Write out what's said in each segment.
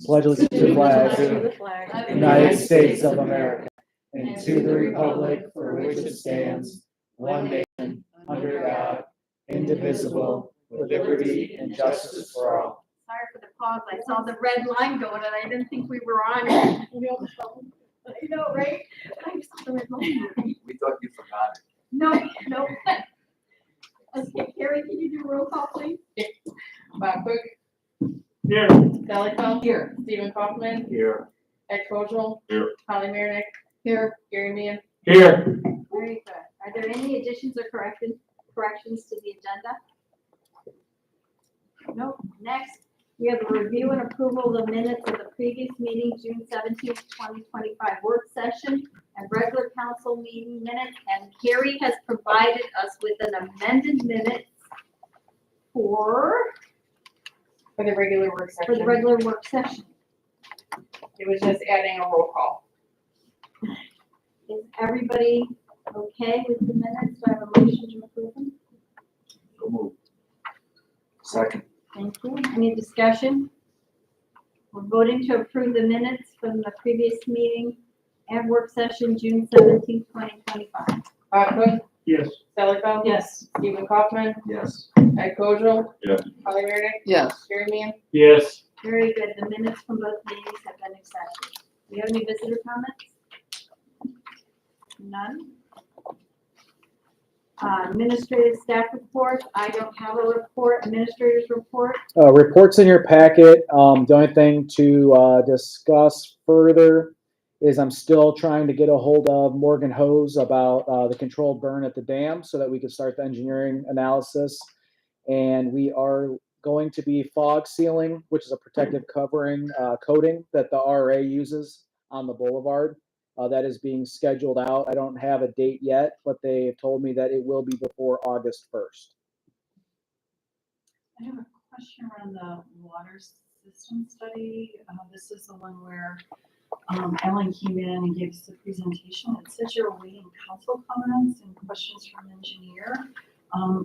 Pledge allegiance to the flag of the United States of America and to the republic for which it stands, one nation, under God, indivisible, with liberty and justice for all. Sorry for the pause. I saw the red line going and I didn't think we were on. You know, right? I saw the red line. We thought you forgot. No. Okay, Carrie, can you do roll call, please? Bob Cook, Here. Sally Feld. Here. Stephen Kaufman, Here. Ed Kojal. Here. Holly Marick. Here. Gary Mann. Here. Very good. Are there any additions or corrections to the agenda? Nope. Next, we have a review and approval of the minutes of the previous meeting, June 17th, 2025 work session and regular council meeting minutes. And Carrie has provided us with an amended minute for For the regular work session. the regular work session. It was just adding a roll call. Is everybody okay with the minutes? Do I have a motion to approve them? So move. Second. Thank you. Any discussion? We're voting to approve the minutes from the previous meeting and work session, June 17th, 2025. Bob Cook, Yes. Sally Feld. Yes. Stephen Kaufman, Yes. Ed Kojal. Yes. Holly Marick. Yes. Gary Mann. Yes. Very good. The minutes from both meetings have been accepted. Do you have any visitor comments? None. Administrative staff report. I don't have a report. Administrators report. Reports in your packet. The only thing to discuss further is I'm still trying to get a hold of Morgan Hose about the controlled burn at the dam so that we can start the engineering analysis. And we are going to be fog sealing, which is a protective covering coating that the RA uses on the boulevard. That is being scheduled out. I don't have a date yet, but they have told me that it will be before August 1st. I have a question around the water system study. This is the one where Ellen came in and gave us the presentation. It says you're awaiting council comments and questions from the engineer.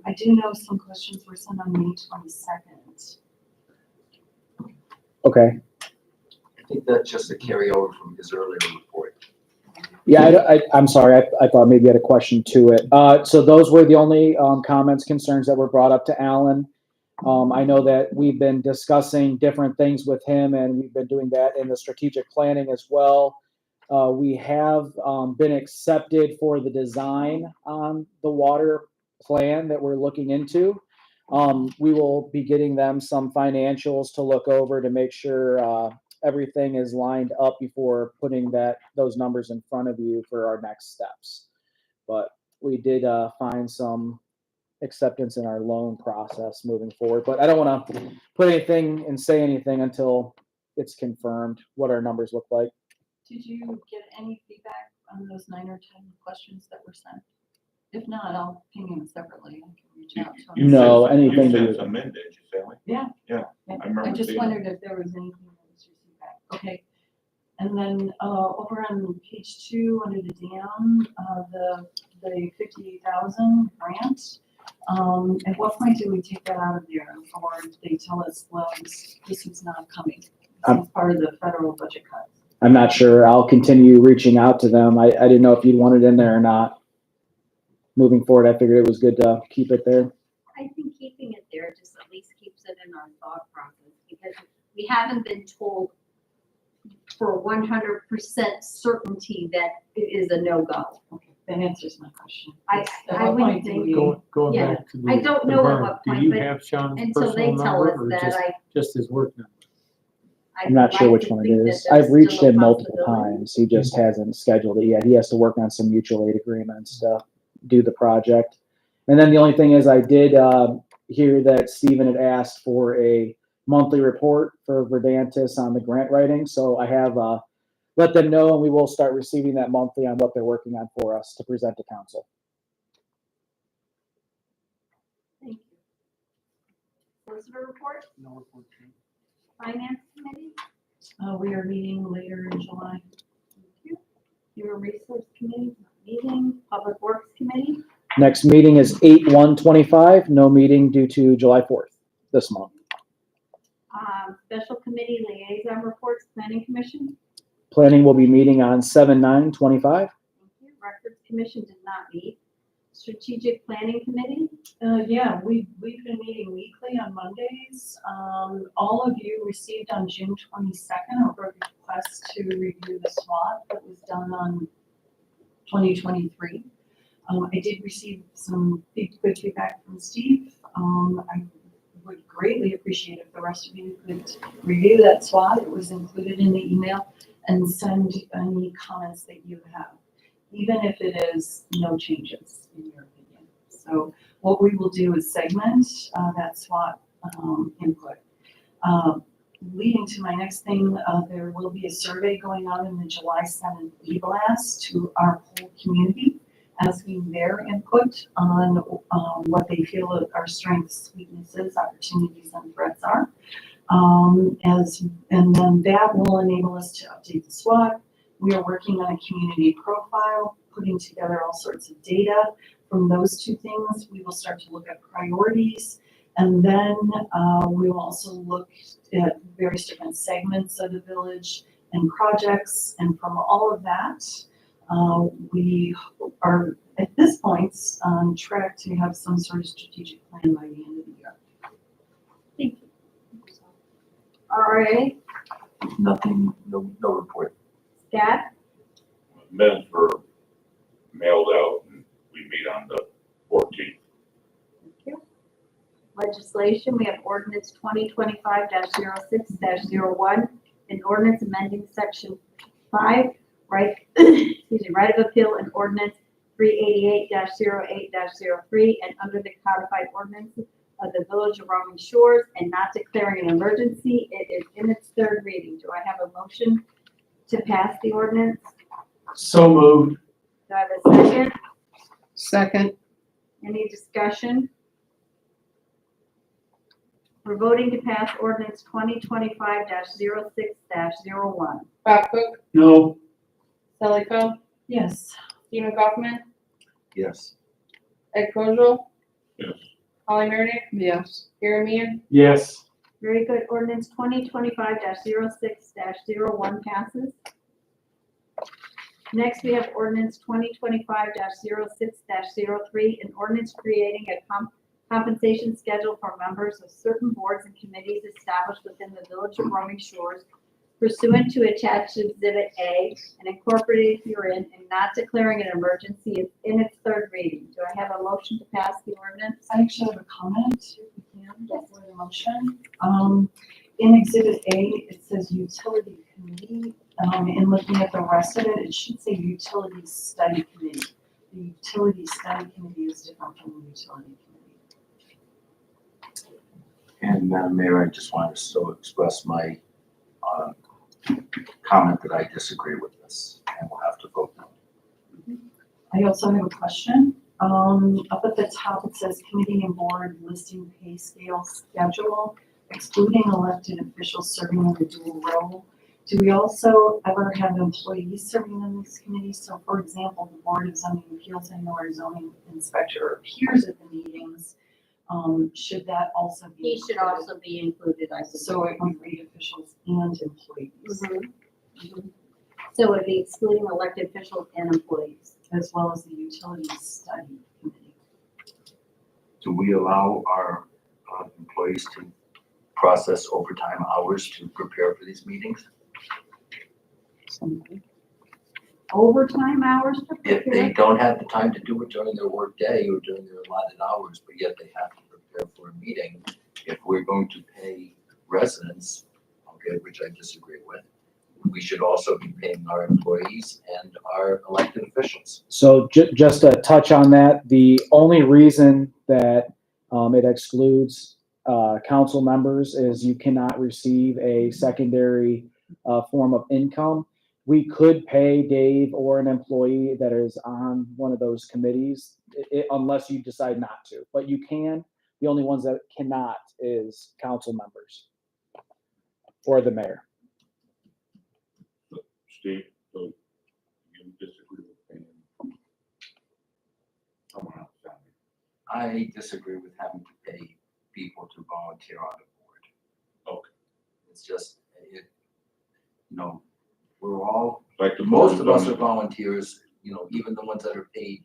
I do know some questions were sent on May 22nd. Okay. I think that's just a carryover from his earlier report. Yeah, I'm sorry. I thought maybe you had a question to it. So those were the only comments, concerns that were brought up to Alan. I know that we've been discussing different things with him, and we've been doing that in the strategic planning as well. We have been accepted for the design on the water plan that we're looking into. We will be getting them some financials to look over to make sure everything is lined up before putting those numbers in front of you for our next steps. But we did find some acceptance in our loan process moving forward. But I don't want to put anything and say anything until it's confirmed what our numbers look like. Did you get any feedback on those 9 or 10 questions that were sent? If not, I'll ping him separately. I can reach out to him. You know, anything You that sent you- some in, did you, Sally? Yeah. Yeah, I remember I just seeing wondered if there was anything that was your feedback. Okay. And then over on page 2 under the dam, the 58,000 grant. At what point do we take that out of there, or do they tell us, well, this is not coming? This is part of the federal budget cut. I'm not sure. I'll continue reaching out to them. I didn't know if you'd want it in there or not. Moving forward, I figured it was good to keep it there. I think keeping it there just at least keeps it in our thought process because we haven't been told for 100% certainty that it is a no-go. Okay, that answers my question. I At what wouldn't point do think- we- Going Yeah, back to the. I don't the know at burn, what do point, you but have Sean's until they personal tell us number or that just his work number? I'm not sure which one it is. I've reached him multiple times. He just hasn't scheduled it yet. He has to work on some mutual aid agreements to do the project. And then the only thing is I did hear that Stephen had asked for a monthly report for Verdantis on the grant writing. So I have let them know, and we will start receiving that monthly on what they're working on for us to present to council. Thank you. Solicitor report, No report. finance committee, We are meeting later in July. human resource committee, meeting, public works committee. Next meeting is 8/1/25. No meeting due to July 4th this month. Special committee liaison reports, planning commission. Planning will be meeting on 7/9/25. Thank you. Records commission did not meet. Strategic planning committee. Yeah, we've been meeting weekly on Mondays. All of you received on June 22nd a request to review the SWOT that was done on 2023. I did receive some good feedback from Steve. I would greatly appreciate if the rest of you could review that SWOT. It was included in the email, and send any comments that you have, even if it is no changes in your opinion. So what we will do is segment that SWOT input. Leading to my next thing, there will be a survey going on in the July 7th e-blast to our whole community, asking their input on what they feel our strengths, weaknesses, opportunities, and threats are. And then that will enable us to update the SWOT. We are working on a community profile, putting together all sorts of data. From those two things, we will start to look at priorities. And then we will also look at various different segments of the village and projects. And from all of that, we are at this point on track to have some sort of strategic plan by the end of the year. Thank you. RA, Nothing, no report. Scott, Minutes were mailed out and we meet on the 14th. legislation, we have ordinance 2025-06-01, an ordinance amending section 5, right, excuse me, right of appeal and ordinance 388-08-03, and under the codified ordinances of the Village of Roman Shores, and not declaring an emergency. It is in its third reading. Do I have a motion to pass the ordinance? So moved. Do I have a second? Second. Any discussion? We're voting to pass ordinance 2025-06-01. Bob Cook, No. Sally Phil, Yes. Stephen Kaufman, Yes. Ed Kozel, Yes. Holly Meredith. Yes. Gary Mead, Yes. Very good. Ordinance 2025-06-01 passes. Next, we have ordinance 2025-06-03, an ordinance creating a compensation schedule for members of certain boards and committees established within the Village of Roaming Shores pursuant to attached Exhibit A and incorporated herein, and not declaring an emergency is in its third reading. Do I have a motion to pass the ordinance? I actually have a comment, if we can, before the motion. In Exhibit A, it says Utility Committee. In looking at the rest of it, it should say Utility Study Committee. The Utility Study Committee is different from the Utility Committee. And Madam Mayor, I just wanted to still express my comment that I disagree with this, and we'll have to vote no. I also have a question. Up at the top, it says Committee and Board Listing Pay Scale Schedule, excluding elected officials serving in the dual role. Do we also ever have employees serving on these committees? So for example, the Board of Zoning Appeals, I know our zoning inspector appears at the meetings. Should that also be? He should included? also be included, I suppose. So it would read officials and employees, So it would be excluding elected officials and employees. as well as the Utilities Study Committee. Do we allow our employees to process overtime hours to prepare for these meetings? Overtime hours to If they prepare? don't have the time to do it during their work day or during their allotted hours, but yet they have to prepare for a meeting, if we're going to pay residents, okay, which I disagree with, we should also be paying our employees and our elected officials. So just to touch on that, the only reason that it excludes council members is you cannot receive a secondary form of income. We could pay Dave or an employee that is on one of those committees unless you decide not to, but you can. The only ones that cannot is council members or the mayor. Steve, so you disagree with paying someone else down there? I disagree with having to pay people to volunteer on the board. It's just, we're all, Like the most of us are zoning- volunteers, even the ones that are paid,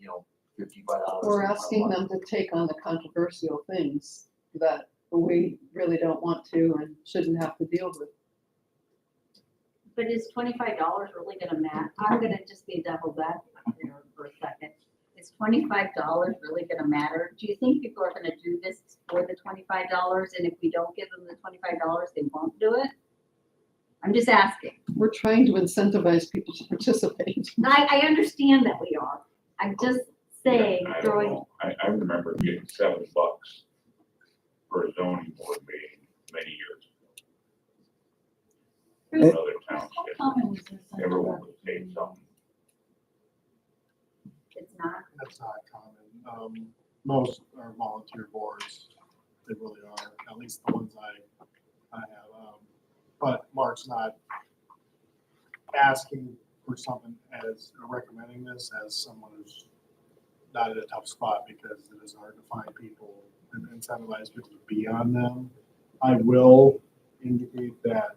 $55. We're a asking month. them to take on the controversial things that we really don't want to and shouldn't have to deal with. But is $25 really gonna matter? I'm gonna just be a devil's advocate here for a second. Is $25 really gonna matter? Do you think people are gonna do this for the $25? And if we don't give them the $25, they won't do it? I'm just asking. We're trying to incentivize people to participate. I understand that we are. I'm just saying, I don't throwing, know. I remember getting $7 for a zoning board meeting many years ago. In other How townships, common is this? everyone was paid something. it's not. That's not common. Most are volunteer boards. They really are, at least the ones I have. But Mark's not asking for something as, or recommending this as someone who's not in a tough spot because it is hard to find people and incentivize people to be on them. I will indicate that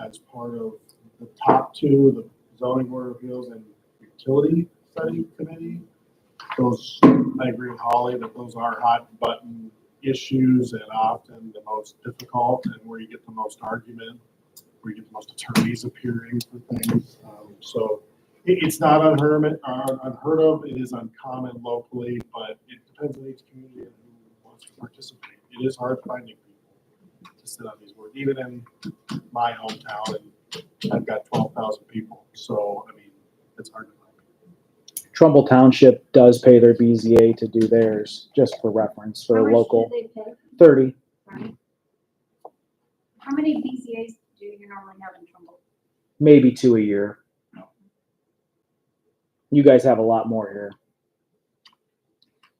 as part of the top two, the zoning board of appeals and utility study committee, those, I agree with Holly that those are hot button issues and often the most difficult and where you get the most argument, where you get the most attorneys appearing for things. So it's not unheard of. It is uncommon locally, but it depends on each community and who wants to participate. It is hard finding people to sit on these boards, even in my hometown, and I've got 12,000 people. So, I mean, it's hard to find people. Trumbull Township does pay their BZA to do theirs, just for reference, for How a much do local, they pay? 30. How many BZAs do you normally have in Trumbull? Maybe 2 a year. You guys have a lot more here.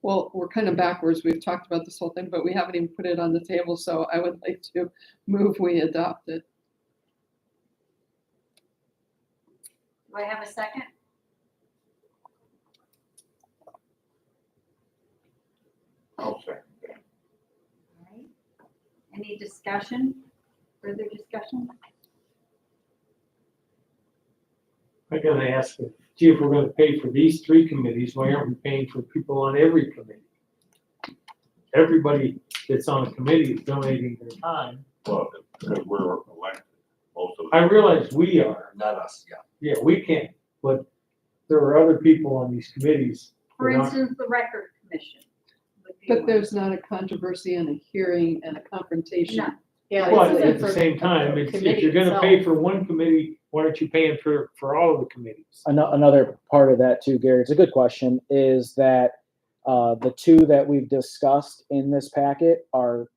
Well, we're kind of backwards. We've talked about this whole thing, but we haven't even put it on the table, so I would like to move we adopt it. Do I have a second? I'll second that. All right. Any discussion, further discussion? I'm gonna ask, gee, if we're gonna pay for these 3 committees, why aren't we paying for people on every committee? Everybody that's on a committee is donating their time. Well, because we're elected, most of us. I realize we are, Not us, yeah. yeah, we can't, but there are other people on these committees. For that aren't- instance, the record commission. would be But one. there's not a controversy and a hearing and a confrontation. No. Yeah, But this at isn't the for same time, the if committee you're gonna pay itself. for one committee, why aren't you paying for all of the committees? Another part of that too, Gary, it's a good question, is that the 2 that we've discussed in this packet are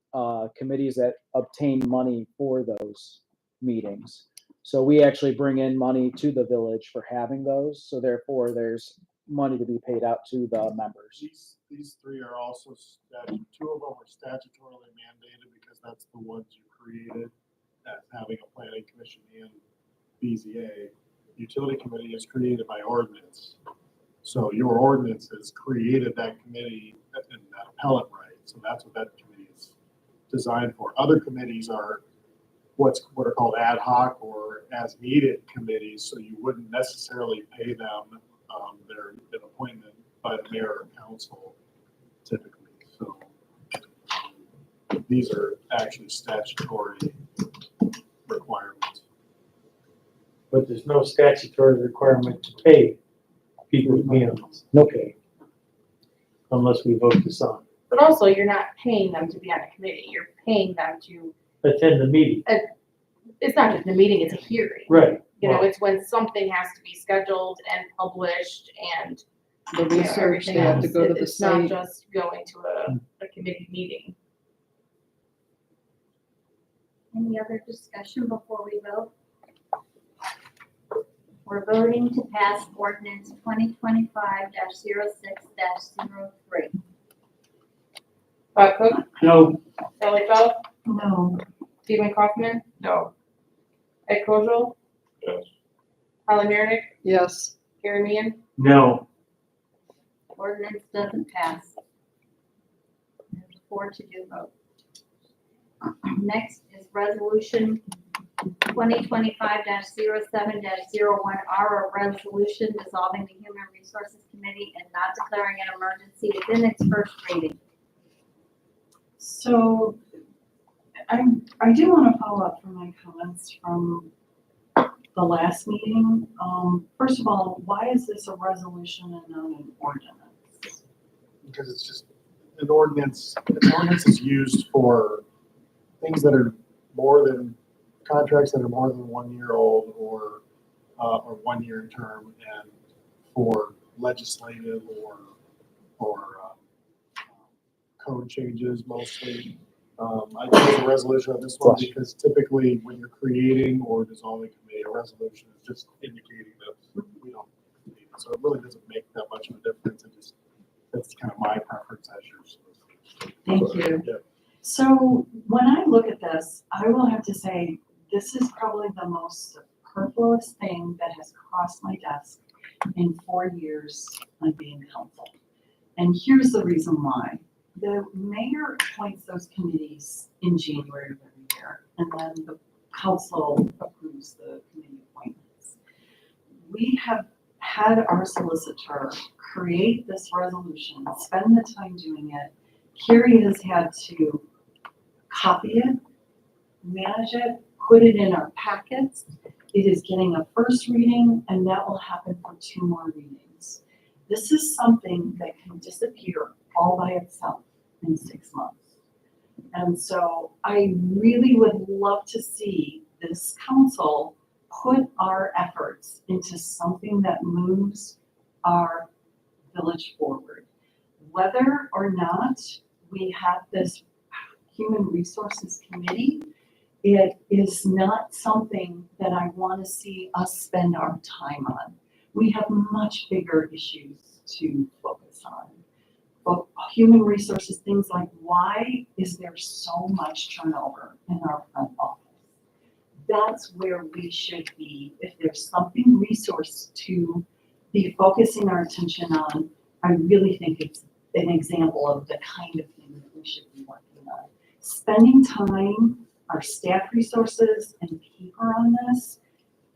committees that obtain money for those meetings. So we actually bring in money to the village for having those, so therefore there's money to be paid out to the members. These 3 are also 2 of them are statutorily mandated because that's the ones you created as having a planning commission and BZA. Utility committee is created by ordinance. So your ordinance has created that committee and that appellate right. So that's what that committee is designed for. Other committees are what are called ad hoc or as needed committees. So you wouldn't necessarily pay them their appointment by the mayor or council typically. So these are actually statutory requirements. But there's no statutory requirement to pay people to be on this. Okay. Unless we vote this on. But also, you're not paying them to be on a committee, you're paying them to, Attend the meeting. it's not just a meeting, it's a hearing. Right. You know, it's when something has to be scheduled and published and The you know, research, everything they have else. to go to the It's not site. just going to a committee meeting. Any other discussion before we vote? We're voting to pass ordinance 2025-06-03. Bob Cook, No, Sally Bell, No, Stephen Kaufman, No, Ed Kozel, Yes. Holly Merrick, Yes, Gary Meehan, no. Ordinance doesn't pass. There's 4 to do vote. Next is resolution 2025-07-01R, a resolution dissolving the Human Resources Committee and not declaring an emergency within its first reading. So I do want to follow up from my comments from the last meeting. First of all, why is this a resolution and not an ordinance? Because it's just an ordinance is used for things that are more than, contracts that are more than 1 year old or 1 year in term, and for legislative or code changes mostly. I chose a resolution on this one because typically when you're creating or dissolving a committee, a resolution is just indicating that we don't need it. So it really doesn't make that much of a difference. It just, that's kind of my preference as yours. Thank you. Yeah. So when I look at this, I will have to say, this is probably the most superfluous thing that has crossed my desk in 4 years on being council. And here's the reason why. The mayor appoints those committees in January of every year, and then the council approves the committee appointments. We have had our solicitor create this resolution, spend the time doing it. Carrie has had to copy it, manage it, put it in our packets. It is getting a first reading, and that will happen for 2 more readings. This is something that can disappear all by itself in 6 months. And so I really would love to see this council put our efforts into something that moves our village forward. Whether or not we have this Human Resources Committee, it is not something that I want to see us spend our time on. We have much bigger issues to focus on. But human resources, things like, why is there so much turnover in our front office? That's where we should be. If there's something resource to be focusing our attention on, I really think it's an example of the kind of thing that we should be working on. Spending time, our staff resources and paper on this,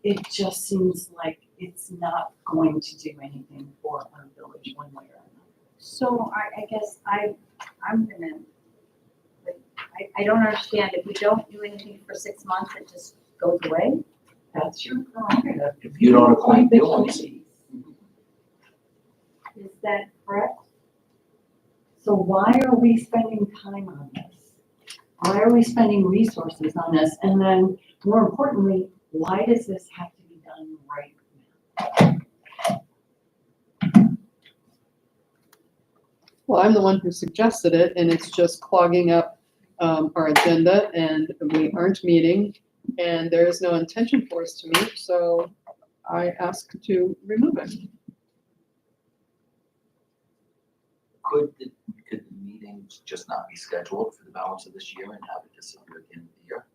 it just seems like it's not going to do anything for our village one way or another. So I guess I'm gonna, like, I don't understand, if we don't do anything for 6 months, it just goes away? That's your prerogative. If you don't appoint the new ones. committees. Is that correct? So why are we spending time on this? Why are we spending resources on this? And then more importantly, why does this have to be done right now? Well, I'm the one who suggested it, and it's just clogging up our agenda, and we aren't meeting, and there is no intention for us to meet, so I ask to remove it. Could the meetings just not be scheduled for the balance of this year and have it disappear at the end of the year?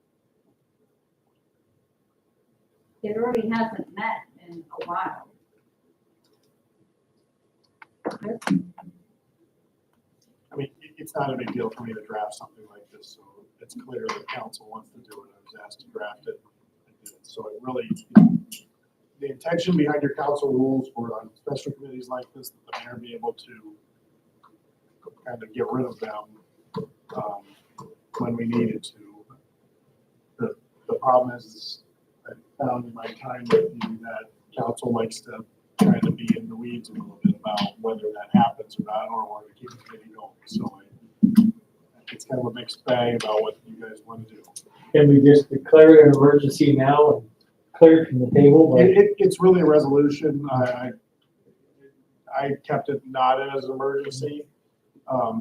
It already hasn't met in a while. I mean, it's not a big deal for me to draft something like this, so it's clear that council wants to do it. I was asked to draft it. I did it. So it really, the intention behind your council rules for on special committees like this, that the mayor be able to kind of get rid of them when we needed to. The problem is I found in my time with you that council likes to kind of be in the weeds a little bit about whether that happens or not, or want to keep the committee going. So it's kind of a mixed bag about what you guys want to do. Can we just declare it an emergency now and clear it from the table? It's really a resolution. I kept it not as an emergency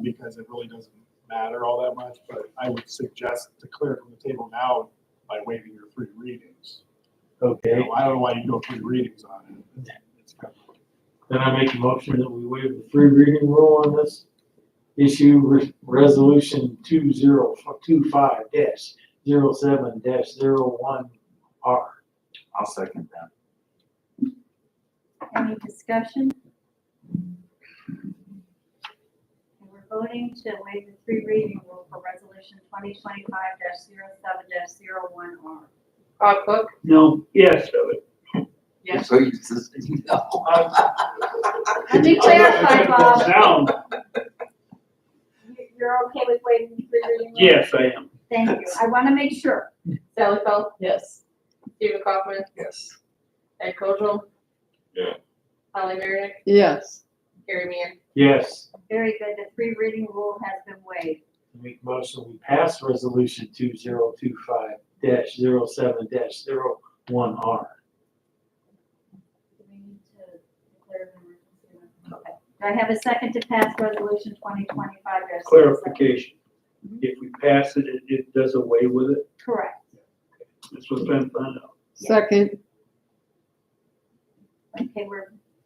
because it really doesn't matter all that much, but I would suggest to clear it from the table now by waiving your 3 readings. Okay, I don't know why you go 3 readings on it. It's kind of, then I make a motion that we waive the 3 reading rule on this. Issue resolution 2025-07-01R. I'll second that. Any discussion? We're voting to waive the three reading rule for resolution 2025-07-01R. Bob Cook? No, yes, Yes. So you just, no. Let me clarify, Bob. Sound, You're okay with waiving the three reading rule? yes, I am. Thank you. I want to make sure. Sally Feld? Yes. Stephen Kaufman? Yes. Ed Kochel? Yeah. Holly Marion? Yes, Carrie Meehan? Yes. Very good. The three reading rule has been waived. Make a motion, we pass resolution 2025-07-01R. Do we need to declare an emergency? Okay. Do I have a second to pass resolution 2025? Clarification, if we pass it, it does away with it? Correct. That's what I'm trying to find out. second, Okay,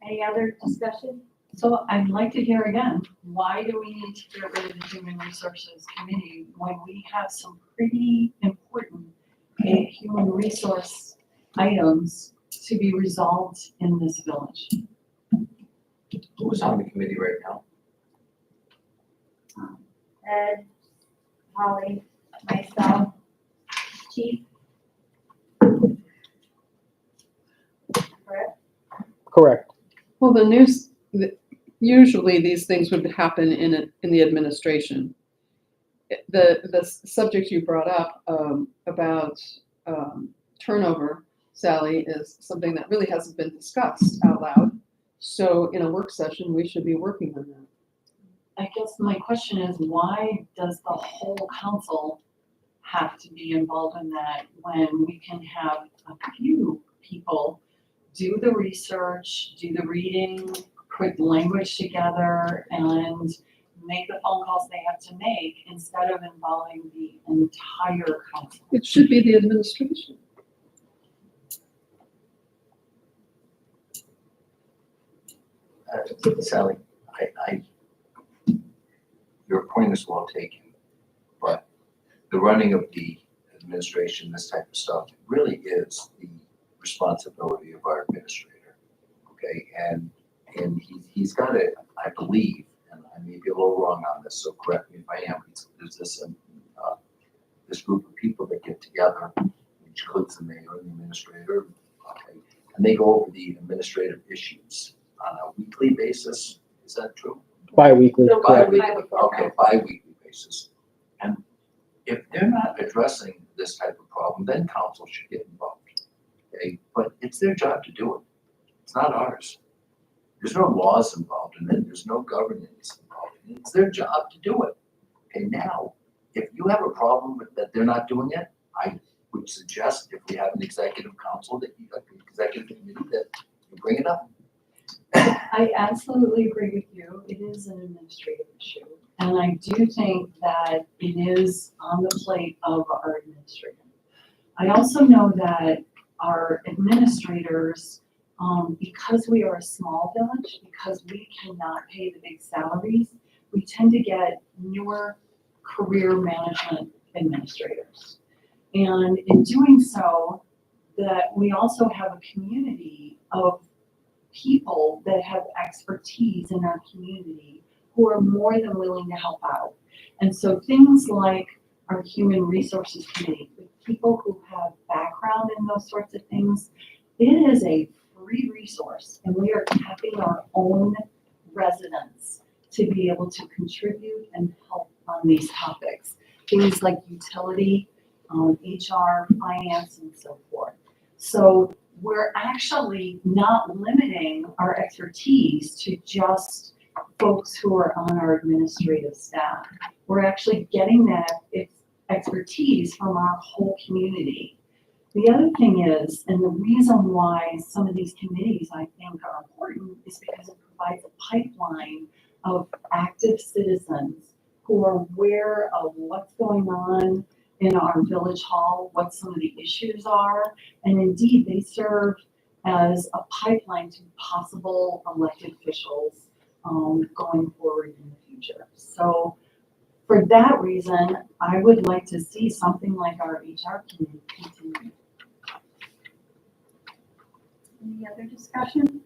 any other discussion? So I'd like to hear again, why do we need to get rid of the Human Resources Committee when we have some pretty important human resource items to be resolved in this village? Who's on the committee right now? Ed, Holly, myself, Chief. Correct? Correct. well, usually these things would happen in the administration. The subject you brought up, about, turnover, Sally, is something that really hasn't been discussed out loud. So in a work session, we should be working on that. I guess my question is, why does the whole council have to be involved in that when we can have a few people do the research, do the reading, put the language together, and make the phone calls they have to make instead of involving the entire council? It should be the administration. Sally, your point is well taken, but the running of the administration, this type of stuff, really is the responsibility of our administrator, okay? And he's got it, I believe, and I may be a little wrong on this, so correct me if I am, there's this group of people that get together, which includes the mayor and the administrator, okay? And they go over the administrative issues on a weekly basis, is that true? Bi-weekly, correct. Okay, bi-weekly basis. And if they're not addressing this type of problem, then council should get involved. Okay, but it's their job to do it. It's not ours. There's no laws involved in it. There's no governance involved in it. It's their job to do it. Okay, now, if you have a problem with that they're not doing it, I would suggest if we have an executive council that you, like an executive committee, that you bring it up. I absolutely agree with you. It is an administrative issue. And I do think that it is on the plate of our administrator. I also know that our administrators, because we are a small village, because we cannot pay the big salaries, we tend to get newer career management administrators. And in doing so, that we also have a community of people that have expertise in our community who are more than willing to help out. And so things like our Human Resources Committee, with people who have background in those sorts of things, it is a free resource, and we are tapping our own residents to be able to contribute and help on these topics. Things like utility, HR, finance, and so forth. So we're actually not limiting our expertise to just folks who are on our administrative staff. We're actually getting that expertise from our whole community. The other thing is, and the reason why some of these committees I think are important, is because it provides a pipeline of active citizens who are aware of what's going on in our village hall, what some of the issues are, and indeed they serve as a pipeline to possible elected officials going forward in the future. So for that reason, I would like to see something like our HR committee continue. Any other discussion?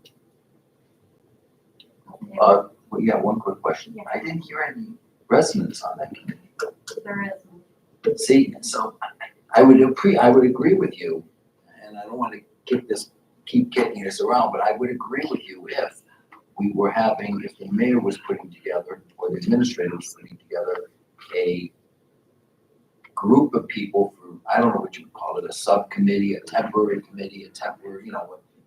Okay. Well, yeah, one quick question. Yeah. I didn't hear any residents on that committee. There is. See, so I would agree with you, and I don't want to keep kicking this around, but I would agree with you if if the mayor was putting together, or the administrator was putting together a group of people for, I don't know what you would call it, a subcommittee, a temporary committee,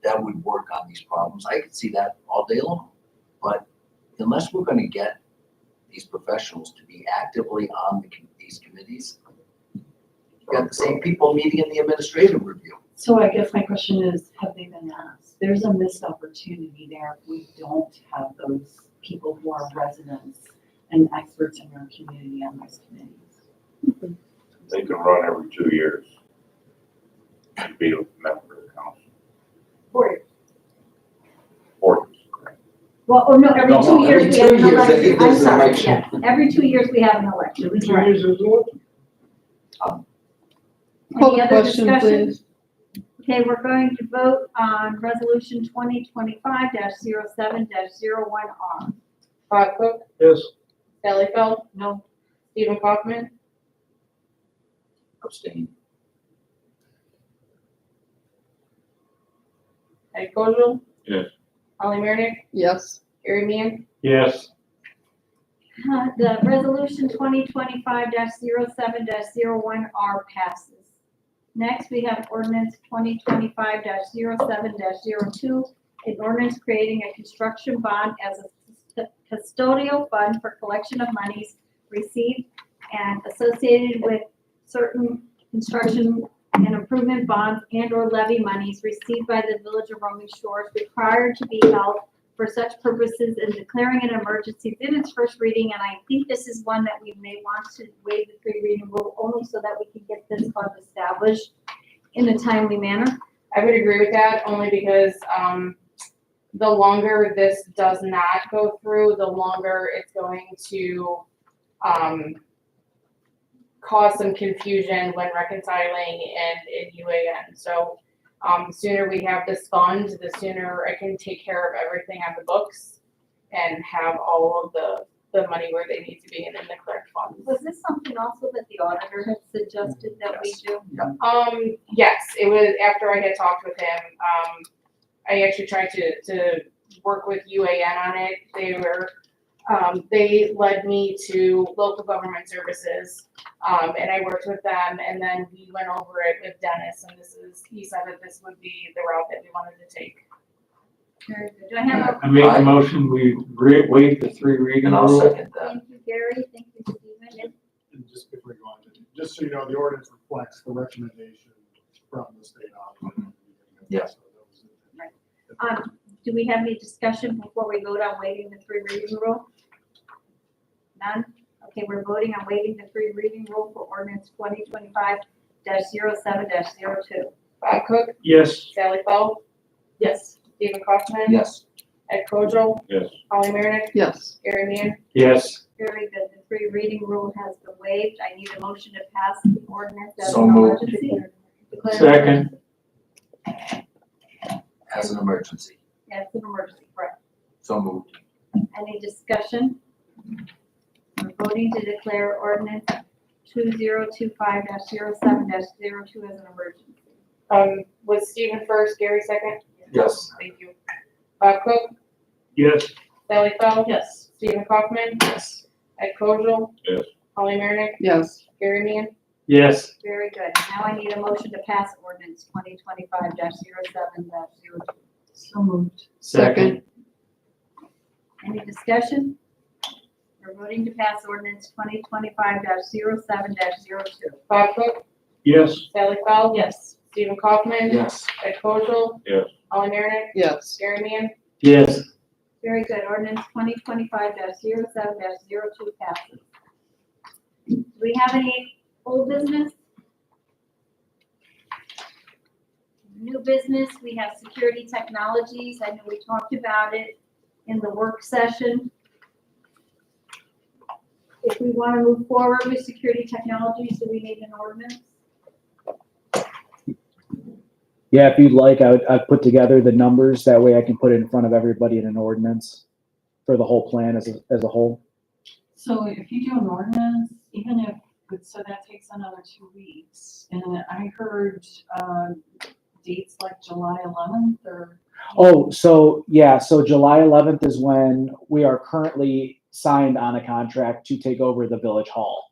that would work on these problems. I could see that all day long. But unless we're gonna get these professionals to be actively on these committees, you got the same people meeting in the administrative review. So I guess my question is, have they been asked? There's a missed opportunity there if we don't have those people who are residents and experts in our community on those committees. They can run every 2 years and be a member of the council. 4 years. Or, Well, oh, no, every No, 2 years every we have 2 an years, election. I'm there's an sorry, election. yeah. Every 2 years we have an election. Every 2 Correct. years there's one? Call Any the other question, discussion? please. Okay, we're going to vote on resolution 2025-07-01R. Bob Cook, Yes. Sally Feld. No. Stephen Kaufman, Abstain. Ed Kozel. Yes. Holly Marick, Yes, Gary Mann, Yes. The resolution 2025-07-01R passes. Next, we have ordinance 2025-07-02, an ordinance creating a construction bond as a custodial fund for collection of monies received and associated with certain construction and improvement bonds and or levy monies received by the village of Roman Shores required to be held for such purposes and declaring an emergency in its first reading. And I think this is one that we may want to waive the three reading rule only so that we can get this fund established in a timely manner. I would agree with that only because, the longer this does not go through, the longer it's going to, cause some confusion when reconciling in UAN. So, the sooner we have this fund, the sooner I can take care of everything on the books and have all of the money where they need to be and in the correct funds. Was this something also that the auditor had suggested that we do? Yes, it was after I had talked with him. I actually tried to work with UAN on it. They led me to local government services, and I worked with them, and then we went over it with Dennis, and he said that this would be the route that we wanted to take. Very good. Do I have a, I make a motion, we waive the three reading And I'll rule. second that. thank you, Gary, thank you, Stephen. And just before we go on, just so you know, the ordinance reflects the recommendation from the state auditor. Yeah. So that was- Do we have any discussion before we vote on waiving the three reading rule? None? Okay, we're voting on waiving the three reading rule for ordinance 2025-07-02. Bob Cook, Yes. Sally Feld, Yes. Stephen Kaufman, Yes. Ed Kojo, Yes. Holly Marick, yes, Gary Mann, Yes. Very good. The three reading rule has been waived. I need a motion to pass the ordinance as So an moved. emergency. Declare- Second. As an emergency. Yes, an emergency, correct. So moved. Any discussion? We're voting to declare ordinance 2025-07-02 as an emergency. was Stephen first, Gary second? Yes. Thank you. Bob Cook, Yes. Sally Feld, Yes. Stephen Kaufman, Yes. Ed Kojo, Yes. Holly Marick, yes, Gary Mann, Yes. Very good. Now I need a motion to pass ordinance 2025-07-02. So moved. second, Any discussion? We're voting to pass ordinance 2025-07-02. Bob Cook, Yes. Sally Feld, Yes. Stephen Kaufman, Yes. Ed Kojo, Yes. Holly Marick, yes, Gary Mann, Yes. Very good. Ordinance 2025-07-02 passes. Do we have any old business? New business, we have security technologies. I know we talked about it in the work session. If we want to move forward with security technologies, do we need an ordinance? Yeah, if you'd like, I'd put together the numbers. That way I can put it in front of everybody in an ordinance for the whole plan as a whole. So if you do an ordinance, even if, so that takes another 2 weeks. And I heard, dates like July 11th or. Oh, so, yeah, so July 11th is when we are currently signed on a contract to take over the village hall.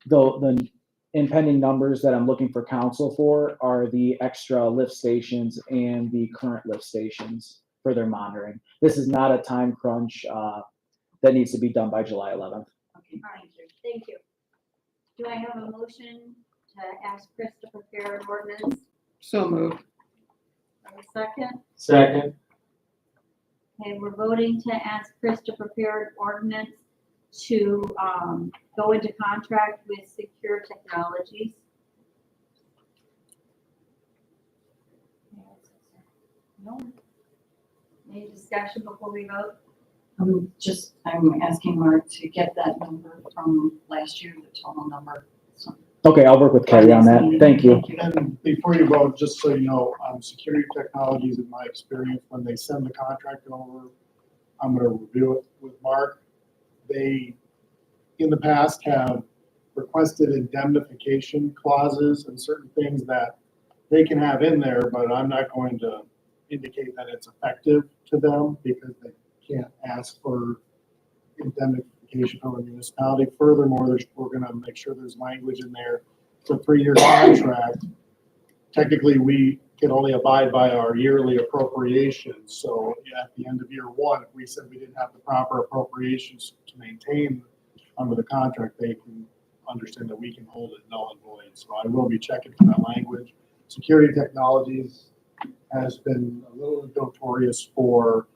The impending numbers that I'm looking for council for are the extra lift stations and the current lift stations for their monitoring. This is not a time crunch, that needs to be done by July 11th. Okay, All right, thank you. Do I have a motion to ask Chris to prepare an ordinance? So moved. A second? Second. Okay, we're voting to ask Chris to prepare an ordinance to, go into contract with Secure Technologies. No? Any discussion before we vote? I'm asking Mark to get that number from last year, the total number. So- Okay, I'll work with Kelly on that. Thank you. And before you vote, just so you know, Security Technologies, in my experience, when they send the contract over, I'm gonna review it with Mark. They, in the past, have requested indemnification clauses and certain things that they can have in there, but I'm not going to indicate that it's effective to them because they can't ask for indemnification from a municipality. Furthermore, we're gonna make sure there's language in there. It's a 3-year contract. Technically, we can only abide by our yearly appropriations. So at the end of year 1, if we said we didn't have the proper appropriations to maintain under the contract, they can understand that we can hold it null and void. So I will be checking for that language. Security Technologies has been a little notorious for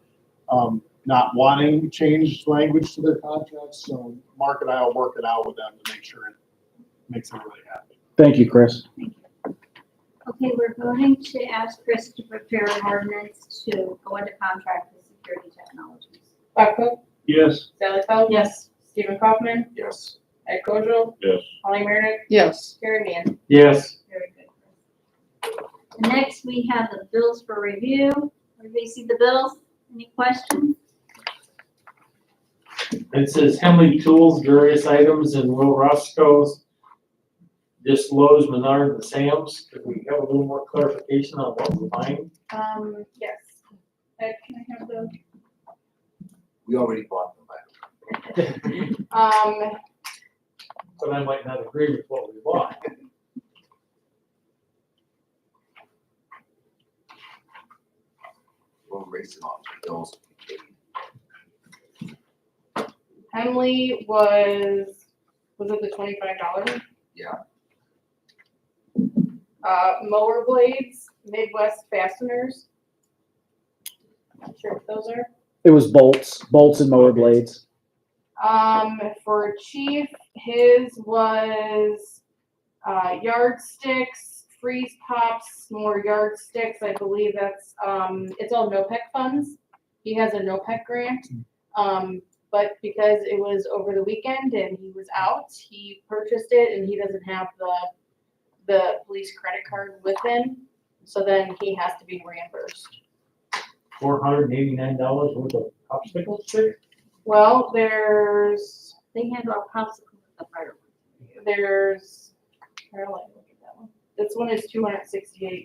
not wanting changed language to their contracts. So Mark and I will work it out with them to make sure it makes everybody happy. Thank you, Chris. Okay, we're voting to ask Chris to prepare an ordinance to go into contract with Security Technologies. Bob Cook, Yes. Sally Feld. Yes. Stephen Kaufman, Yes. Ed Kozel, Yes. Holly Meredith, Yes. Gary Mann. Yes. Very good. Next, we have the bills for review. Everybody see the bills? Any questions? It says Henley Tools, various items, and Will Roscoe's. This Lowe's, Menard, and Sam's. Could we have a little more clarification on what we're buying? Yes. Ed, can I have those? We already bought them, by the way. But I might not agree with what we bought. We'll race it off the bills. Henley was it the $25? Yeah. Mower blades, Midwest fasteners. Not sure what those are. It was bolts and mower blades. For Chief, his was, yardsticks, freeze pops, more yardsticks. I believe that's, it's all NOPEC funds. He has a NOPEC grant. But because it was over the weekend and he was out, he purchased it and he doesn't have the police credit card with him. So then he has to be reimbursed. $489 worth of popsicle sticks? Well, there's, They hand out popsicles at the fireworks. Caroline, look at that one. This one is $268.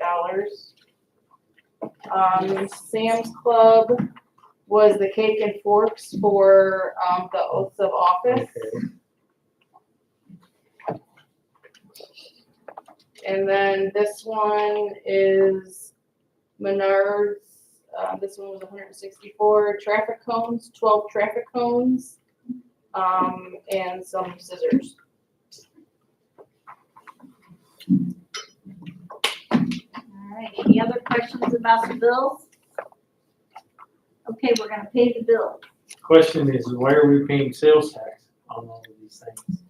Sam's Club was the cake and forks for, the oaths of office. Okay. And then this one is Menards. This one was 164 traffic cones, 12 traffic cones, and some scissors. All right, any other questions about the bills? Okay, we're gonna pay the bill. Question is, why are we paying sales tax on all of these things?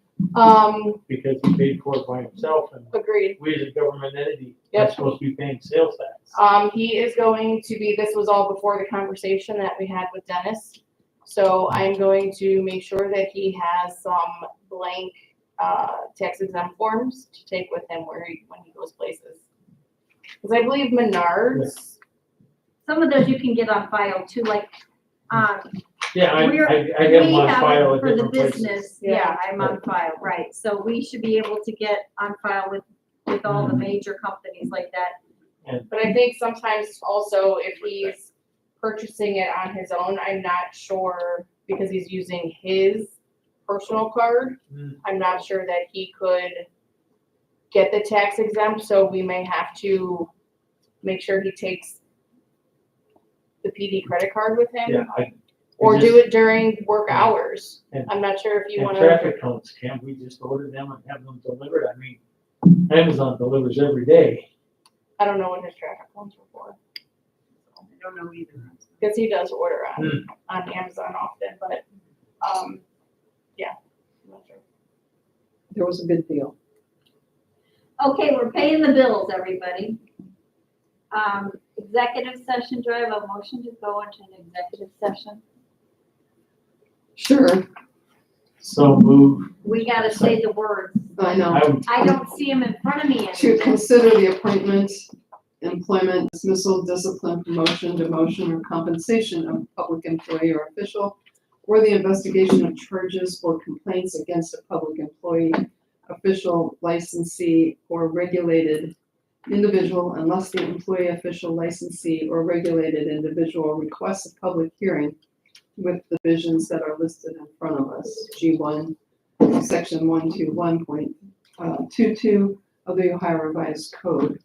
Because he paid for it by himself and Agreed. we as a government entity are Yep. supposed to be paying sales tax. He is going to be, this was all before the conversation that we had with Dennis. So I'm going to make sure that he has some blank, tax exempt forms to take with him when he goes places. Cause I believe Menards, Some of those you can get on file too, like, Yeah, I We're- have them We on have file it at for the different places. business, yeah, I'm on file, right, so we should be able to get on file with all the Mhm. major companies like that. But I think sometimes also if he's purchasing it on his own, I'm not sure, because he's using his personal card, Mm. I'm not sure that he could get the tax exempt, so we may have to make sure he takes the PD credit card with him. Yeah, Or just- do it during work hours. And- I'm not sure if you and wanna, traffic cones, can't we just order them and have them delivered? I mean, Amazon delivers every day. I don't know what his traffic cones were for, I don't know either. because he does order Hmm. on Amazon often, but, yeah. I'm not sure. There was a good deal. Okay, we're paying the bills, everybody. Executive session, do I have a motion to go into an executive session? Sure, So move, We gotta say the words. I know. I would, I don't see them in front of me To anymore. consider the appointment, employment, dismissal, discipline, promotion, demotion, or compensation of a public employee or official, or the investigation of charges or complaints against a public employee, official, licensee, or regulated individual unless the employee, official, licensee, or regulated individual requests a public hearing with the provisions that are listed in front of us, G1, section 121.22 of the Ohio Revised Code.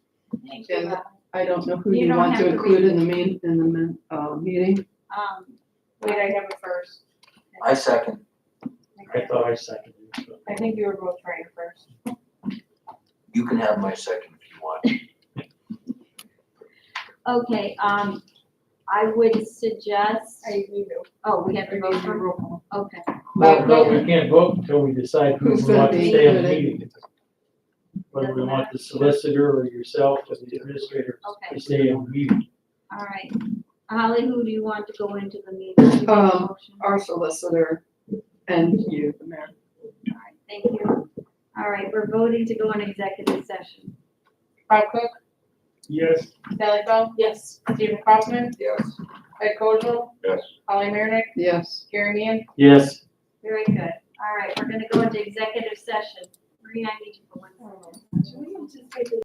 Thank you. And I don't know who You you don't want have to to include read in the meeting. Wait, I have it first. I second. I thought I seconded it. I think you were both trying first. You can have my second if you want. Okay, I would suggest, I do. oh, we have to vote for, okay. No, we can't vote until we decide who we Who's gonna want to be stay on the included. meeting. Whether we want the solicitor or yourself or the administrator Okay. to stay on the meeting. All right. Holly, who do you want to go into the meeting? You make a motion? Our solicitor and you, the mayor. All right, thank you. All right, we're voting to go in executive session. Bob Cook, Yes. Sally Bell. Yes. Stephen Kaufman, Yes. Ed Kozel, Yes. Holly Meredith, Yes. Gary Meehan. Yes. Very good. All right, we're gonna go into executive session. Maria, I need you to go in.